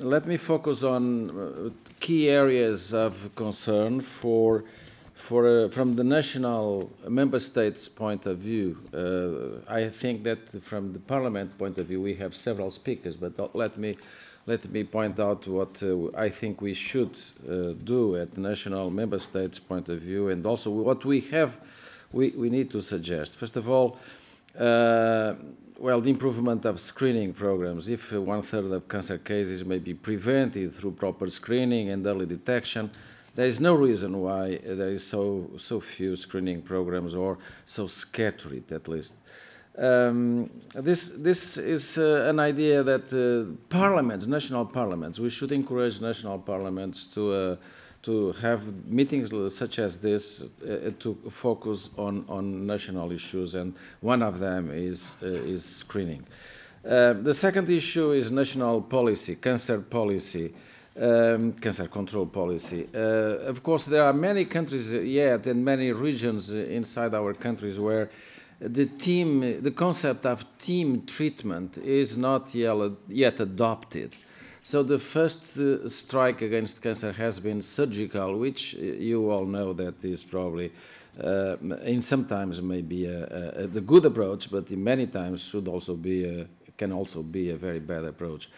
let me focus on key areas of concern from the national member states' point of view. I think that from the Parliament point of view, we have several speakers, but let me point out what I think we should do at the national member states' point of view, and also what we need to suggest. First of all, well, the improvement of screening programs. If 1/3 of cancer cases may be prevented through proper screening and early detection, there is no reason why there is so few screening programs, or so scattered at least. This is an idea that parliaments, national parliaments, we should encourage national parliaments to have meetings such as this to focus on national issues, and one of them is screening. The second issue is national policy, cancer policy, cancer control policy. Of course, there are many countries yet and many regions inside our countries where the concept of team treatment is not yet adopted. So the first strike against cancer has been surgical, which you all know that is probably, in sometimes may be the good approach, but in many times can also be a very bad approach.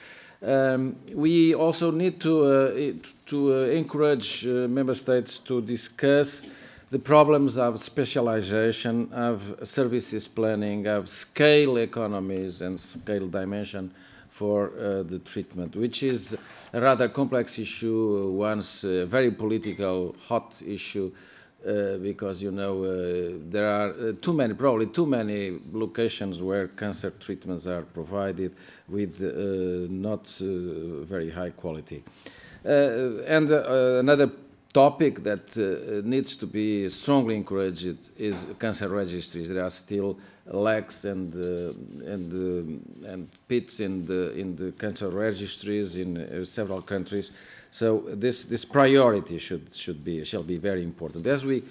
We also need to encourage member states to discuss the problems of specialization, of services planning, of scale economies and scale dimension for the treatment, which is a rather complex issue, once a very political, hot issue, because, you know, there are probably too many locations where cancer treatments are provided with not very high quality. And another topic that needs to be strongly encouraged is cancer registries. There are still lacks and pits in the cancer registries in several countries. So this priority shall be very important, as we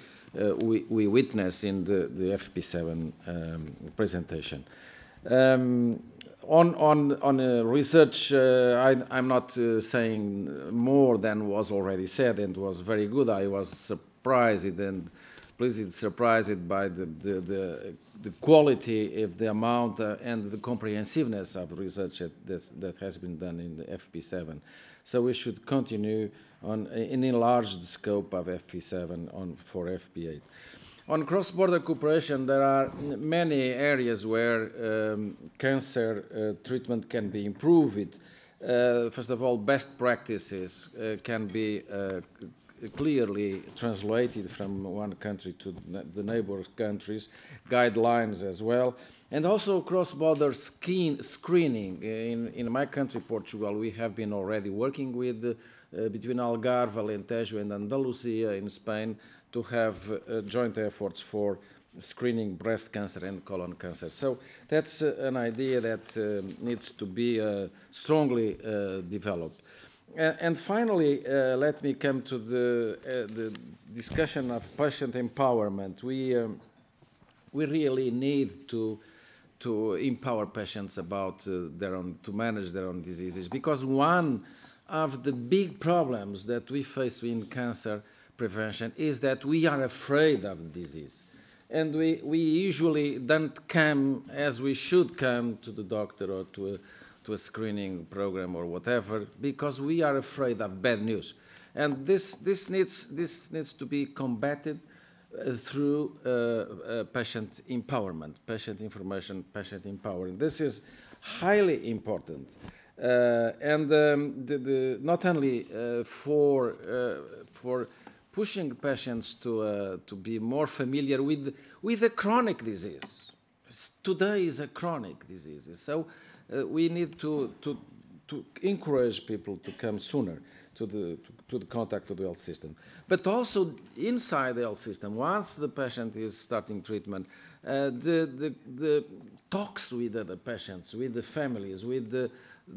witness in the FP7 presentation. On research, I'm not saying more than was already said, and was very good. I was surprised and pleasantly surprised by the quality of the amount and the comprehensiveness of research that has been done in the FP7. So we should continue and enlarge the scope of FP7 for FP8. On cross-border cooperation, there are many areas where cancer treatment can be improved. First of all, best practices can be clearly translated from one country to the neighbor countries, guidelines as well, and also cross-border screening. In my country, Portugal, we have been already working with between Algarve, Alentejo, and Andalusia in Spain to have joint efforts for screening breast cancer and colon cancer. So that's an idea that needs to be strongly developed. And finally, let me come to the discussion of patient empowerment. We really need to empower patients about to manage their own diseases, because one of the big problems that we face in cancer prevention is that we are afraid of the disease. And we usually don't come as we should come to the doctor or to a screening program or whatever, because we are afraid of bad news. And this needs to be combated through patient empowerment, patient information, patient empowerment. This is highly important. Not only for pushing patients to be more familiar with a chronic disease. Today is a chronic disease, so we need to encourage people to come sooner to the contact with the health system. But also inside the health system, once the patient is starting treatment, the talks with the patients, with the families, with the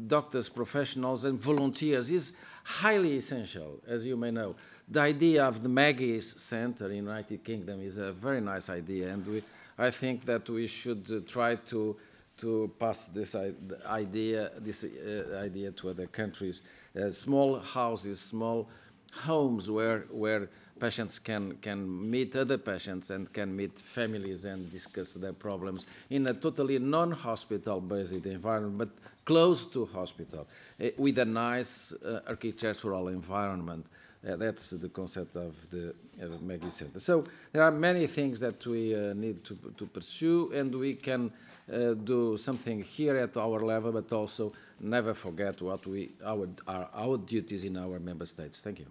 doctors, professionals, and volunteers is highly essential, as you may know. The idea of the Maggie's Center in the United Kingdom is a very nice idea, and I think that we should try to to pass this idea to other countries. Small houses, small homes where patients can meet other patients and can meet families and discuss their problems in a totally non-hospital based environment, but close to hospital, with a nice architectural environment. That's the concept of the MEG Center. So there are many things that we need to pursue, and we can do something here at our level, but also never forget what our duties in our member states. Thank you.